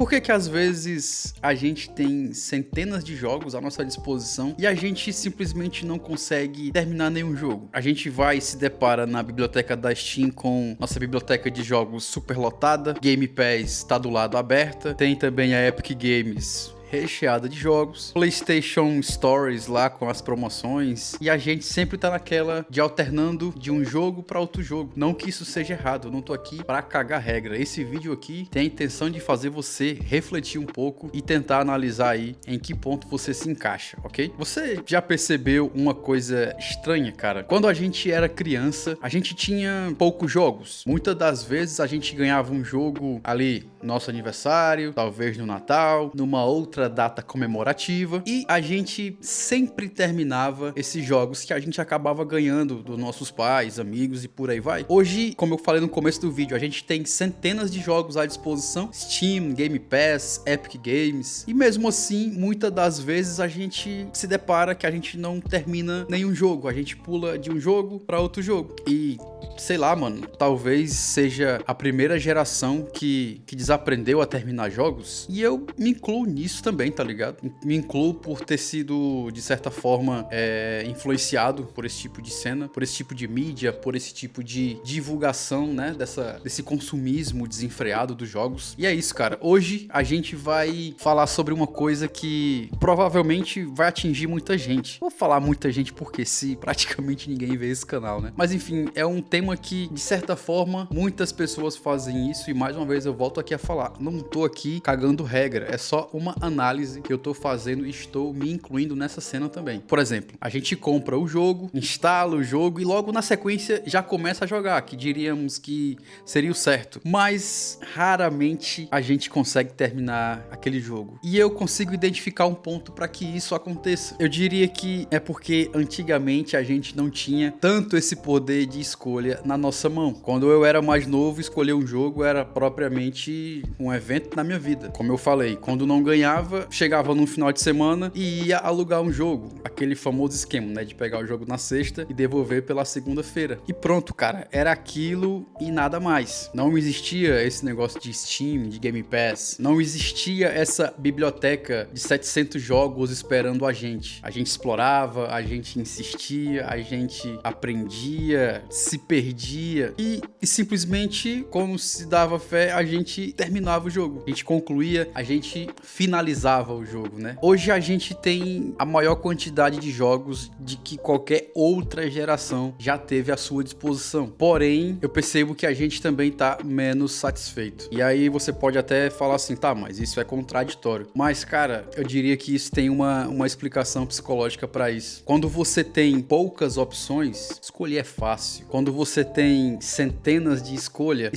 Por que que às vezes a gente tem centenas de jogos à nossa disposição e a gente simplesmente não consegue terminar nenhum jogo? A gente vai e se depara na biblioteca da Steam com nossa biblioteca de jogos super lotada, Game Pass tá do lado aberta, tem também a Epic Games recheada de jogos, PlayStation Stories lá com as promoções, e a gente sempre tá naquela de alternando de um jogo para outro jogo. Não que isso seja errado, eu não tô aqui para cagar regra. Esse vídeo aqui tem a intenção de fazer você refletir um pouco e tentar analisar aí em que ponto você se encaixa, ok? Você já percebeu uma coisa estranha, cara? Quando a gente era criança, a gente tinha poucos jogos. Muitas das vezes a gente ganhava um jogo ali no nosso aniversário, talvez no Natal, numa outra data comemorativa, e a gente sempre terminava esses jogos que a gente acabava ganhando dos nossos pais, amigos e por aí vai. Hoje, como eu falei no começo do vídeo, a gente tem centenas de jogos à disposição, Steam, Game Pass, Epic Games, e mesmo assim, muitas das vezes a gente se depara que a gente não termina nenhum jogo, a gente pula de um jogo para outro jogo. E sei lá, mano, talvez seja a primeira geração que desaprendeu a terminar jogos, e eu me incluo nisso também, tá ligado? Me incluo por ter sido, de certa forma, influenciado por esse tipo de cena, por esse tipo de mídia, por esse tipo de divulgação, né, desse consumismo desenfreado dos jogos. E é isso, cara. Hoje a gente vai falar sobre uma coisa que provavelmente vai atingir muita gente. Vou falar muita gente porque se praticamente ninguém vê esse canal, né? Mas enfim, é um tema que, de certa forma, muitas pessoas fazem isso, e mais uma vez eu volto aqui a falar. Não tô aqui cagando regra, é só uma análise que eu tô fazendo e estou me incluindo nessa cena também. Por exemplo, a gente compra o jogo, instala o jogo e logo na sequência já começa a jogar, que diríamos que seria o certo. Mas raramente a gente consegue terminar aquele jogo. E eu consigo identificar um ponto para que isso aconteça. Eu diria que é porque antigamente a gente não tinha tanto esse poder de escolha na nossa mão. Quando eu era mais novo, escolher um jogo era propriamente um evento na minha vida. Como eu falei, quando não ganhava, chegava num final de semana e ia alugar um jogo. Aquele famoso esquema, né? De pegar o jogo na sexta e devolver pela segunda-feira. E pronto, cara. Era aquilo e nada mais. Não existia esse negócio de Steam, de Game Pass. Não existia essa biblioteca de 700 jogos esperando a gente. A gente explorava, a gente insistia, a gente aprendia, se perdia e simplesmente, como se dava fé, a gente terminava o jogo. A gente concluía, a gente finalizava o jogo, né? Hoje a gente tem a maior quantidade de jogos de que qualquer outra geração já teve à sua disposição. Porém, eu percebo que a gente também tá menos satisfeito. E aí você pode até falar assim, tá, mas isso é contraditório. Mas, cara, eu diria que isso tem uma explicação psicológica para isso. Quando você tem poucas opções, escolher é fácil. Quando você tem centenas de escolher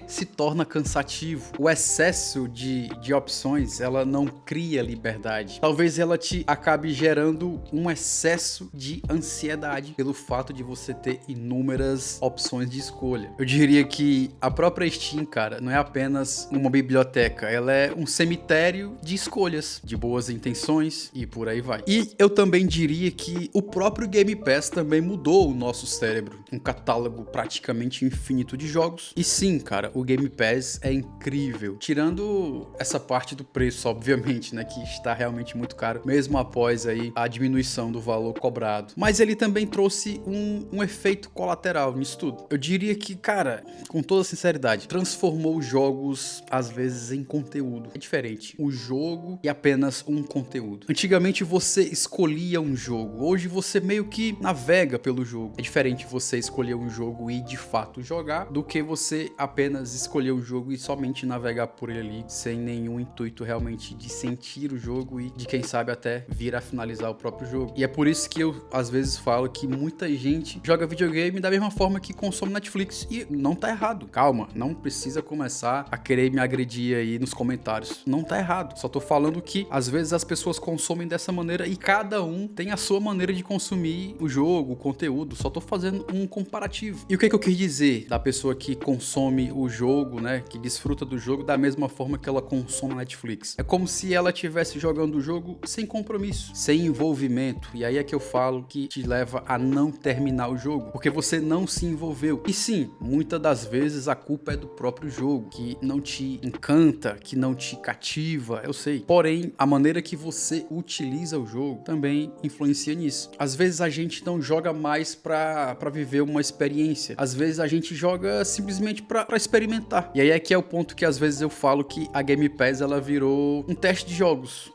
se torna cansativo. O excesso de opções, ela não cria liberdade. Talvez ela te acabe gerando um excesso de ansiedade pelo fato de você ter inúmeras opções de escolha. Eu diria que a própria Steam, cara, não é apenas uma biblioteca, ela é um cemitério de escolhas, de boas intenções e por aí vai. E eu também diria que o próprio Game Pass também mudou o nosso cérebro. Um catálogo praticamente infinito de jogos. E sim, cara, o Game Pass é incrível. Tirando essa parte do preço, obviamente, né, que está realmente muito caro, mesmo após aí a diminuição do valor cobrado. Mas ele também trouxe um efeito colateral nisso tudo. Eu diria que, cara, com toda sinceridade, transformou os jogos, às vezes, em conteúdo. É diferente. O jogo e apenas um conteúdo. Antigamente você escolhia um jogo. Hoje você meio que navega pelo jogo. É diferente você escolher um jogo e, de fato, jogar, do que você apenas escolher um jogo e somente navegar por ele ali, sem nenhum intuito realmente de sentir o jogo e de, quem sabe, até vir a finalizar o próprio jogo. E é por isso que eu, às vezes, falo que muita gente joga videogame da mesma forma que consome Netflix. E não tá errado. Calma, não precisa começar a querer me agredir aí nos comentários. Não tá errado. Só tô falando que, às vezes, as pessoas consomem dessa maneira e cada um tem a sua maneira de consumir o jogo, o conteúdo. Só tô fazendo um comparativo objetivo. E o que eu quis dizer da pessoa que consome o jogo, né, que desfruta do jogo da mesma forma que ela consome a Netflix? É como se ela estivesse jogando o jogo sem compromisso, sem envolvimento. E aí é que eu falo que te leva a não terminar o jogo, porque você não se envolveu. E sim, muitas das vezes a culpa é do próprio jogo, que não te encanta, que não te cativa, eu sei. Porém, a maneira que você utiliza o jogo também influencia nisso. Às vezes a gente não joga mais pra viver uma experiência. Às vezes a gente joga simplesmente pra experimentar. E aí é que é o ponto que às vezes eu falo que a Game Pass ela virou um teste de jogos.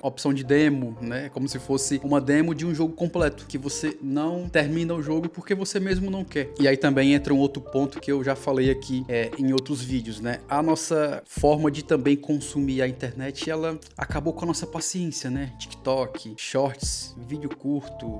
Opção de demo, né? Como se fosse uma demo de um jogo completo, que você não termina o jogo porque você mesmo não quer. E aí também entra um outro ponto que eu já falei aqui em outros vídeos, né? A nossa forma de também consumir a internet, ela acabou com a nossa paciência, né? TikTok, shorts, vídeo curto,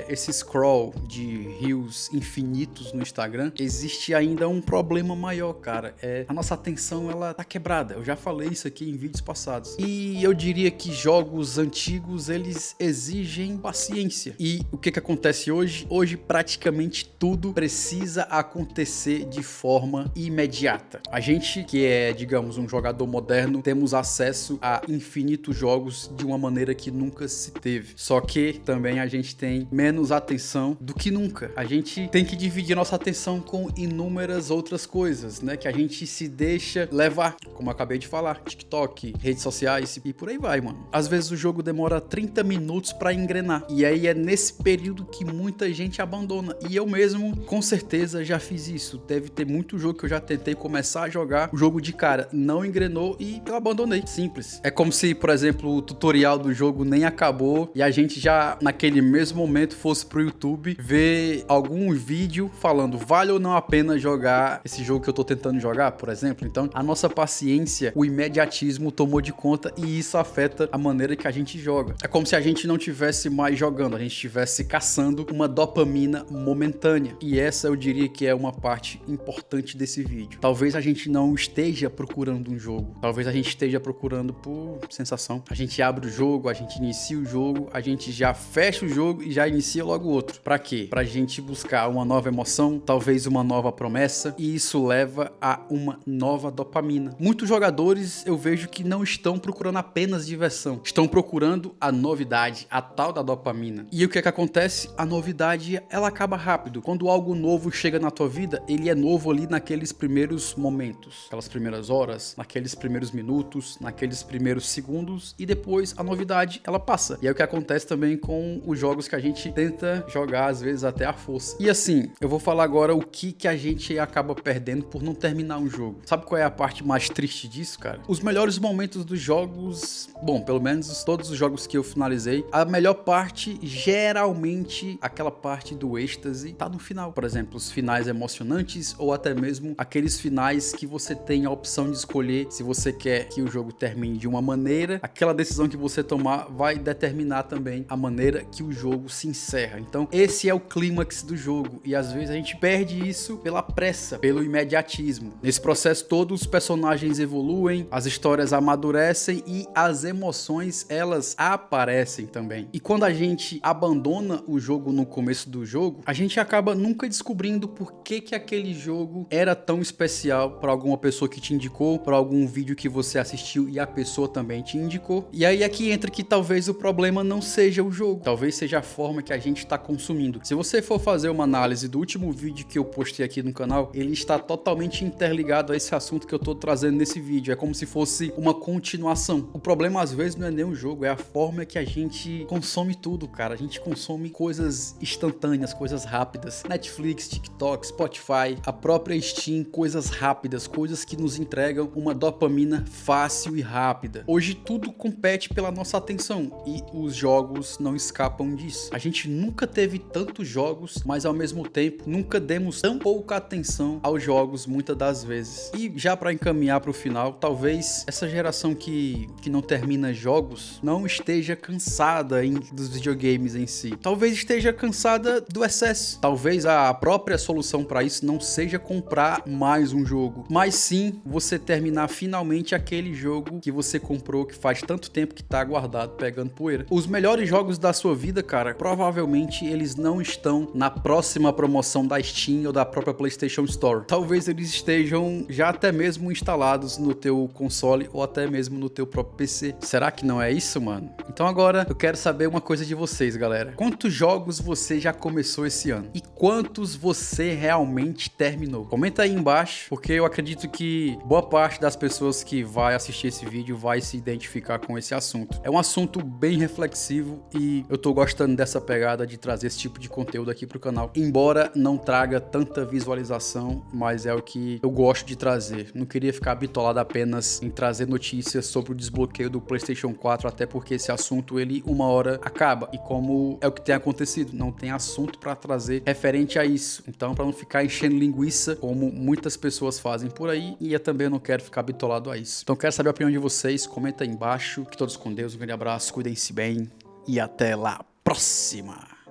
esse scroll de reels infinitos no Instagram. Existe ainda um problema maior, cara. A nossa atenção, ela tá quebrada. Eu já falei isso aqui em vídeos passados. E eu diria que jogos antigos, eles exigem paciência. E o que acontece hoje? Hoje praticamente tudo precisa acontecer de forma imediata. A gente que é, digamos, um jogador moderno, temos acesso a infinitos jogos de uma maneira que nunca se teve. Só que também a gente tem menos atenção do que nunca. A gente tem que dividir nossa atenção com inúmeras outras coisas, né? Que a gente se deixa levar, como eu acabei de falar, TikTok, redes sociais e por aí vai, mano. Às vezes o jogo demora 30 minutos pra engrenar. E aí é nesse período que muita gente abandona. E eu mesmo, com certeza, já fiz isso. Deve ter muito jogo que eu já tentei começar a jogar, o jogo de cara não engrenou e eu abandonei. Simples. É como se, por exemplo, o tutorial do jogo nem acabou e a gente já, naquele mesmo momento, fosse pro YouTube ver algum vídeo falando vale ou não a pena jogar esse jogo que eu tô tentando jogar, por exemplo. Então, a nossa paciência, o imediatismo tomou de conta e isso afeta a maneira que a gente joga. É como se a gente não tivesse mais jogando, a gente estivesse caçando uma dopamina momentânea. E essa eu diria que é uma parte importante desse vídeo. Talvez a gente não esteja procurando um jogo, talvez a gente esteja procurando por sensação. A gente abre o jogo, a gente inicia o jogo, a gente já fecha o jogo e já inicia logo outro. Pra quê? Pra gente buscar uma nova emoção, talvez uma nova promessa, e isso leva a uma nova dopamina. Muitos jogadores eu vejo que não estão procurando apenas diversão, estão procurando a novidade, a tal da dopamina. E o que acontece? A novidade, ela acaba rápido. Quando algo novo chega na tua vida, ele é novo ali naqueles primeiros momentos, aquelas primeiras horas, naqueles primeiros minutos, naqueles primeiros segundos, e depois a novidade, ela passa. E é o que acontece também com os jogos que a gente tenta jogar, às vezes até à força. E assim, eu vou falar agora o que a gente acaba perdendo por não terminar um jogo. Sabe qual é a parte mais triste disso, cara? Os melhores momentos dos jogos, bom, pelo menos todos os jogos que eu finalizei, a melhor parte, geralmente, aquela parte do êxtase, tá no final. Por exemplo, os finais emocionantes ou até mesmo aqueles finais que você tem a opção de escolher se você quer que o jogo termine de uma maneira, aquela decisão que você tomar vai determinar também a maneira que o jogo se encerra. Então, esse é o clímax do jogo e às vezes a gente perde isso pela pressa, pelo imediatismo. Nesse processo todo, os personagens evoluem, as histórias amadurecem e as emoções, elas aparecem também. E quando a gente abandona o jogo no começo do jogo, a gente acaba nunca descobrindo por que aquele jogo era tão especial para alguma pessoa que te indicou, para algum vídeo que você assistiu e a pessoa também te indicou. E aí é que entra que talvez o problema não seja o jogo, talvez seja a forma que a gente está consumindo. Se você for fazer uma análise do último vídeo que eu postei aqui no canal, ele está totalmente interligado a esse assunto que eu tô trazendo nesse vídeo. É como se fosse uma continuação. O problema às vezes não é nem o jogo, é a forma que a gente consome tudo, cara. A gente consome coisas instantâneas, coisas rápidas. Netflix, TikTok, Spotify, a própria Steam, coisas rápidas, coisas que nos entregam uma dopamina fácil e rápida. Hoje tudo compete pela nossa atenção e os jogos não escapam disso. A gente nunca teve tantos jogos, mas ao mesmo tempo nunca demos tão pouca atenção aos jogos muitas das vezes. E já para encaminhar para o final, talvez essa geração que não termina jogos não esteja cansada dos videogames em si. Talvez esteja cansada do excesso. Talvez a própria solução para isso não seja comprar mais um jogo, mas sim você terminar finalmente aquele jogo que você comprou que faz tanto tempo que tá guardado pegando poeira. Os melhores jogos da sua vida, cara, provavelmente eles não estão na próxima próxima promoção da Steam ou da própria PlayStation Store. Talvez eles estejam já até mesmo instalados no teu console ou até mesmo no teu próprio PC. Será que não é isso, mano? Então agora eu quero saber uma coisa de vocês, galera. Quantos jogos você já começou esse ano? E quantos você realmente terminou? Comenta aí embaixo, porque eu acredito que boa parte das pessoas que vai assistir esse vídeo vai se identificar com esse assunto. É um assunto bem reflexivo e eu tô gostando dessa pegada de trazer esse tipo de conteúdo aqui pro canal. Embora não traga tanta visualização, mas é o que eu gosto de trazer. Não queria ficar bitolado apenas em trazer notícias sobre o desbloqueio do PlayStation 4, até porque esse assunto ele uma hora acaba. E como é o que tem acontecido, não tem assunto pra trazer referente a isso. Então, pra não ficar enchendo linguiça, como muitas pessoas fazem por aí, e eu também não quero ficar bitolado a isso. Então, quero saber a opinião de vocês, comenta aí embaixo. Que todos com Deus, um grande abraço, cuidem-se bem e até lá próxima.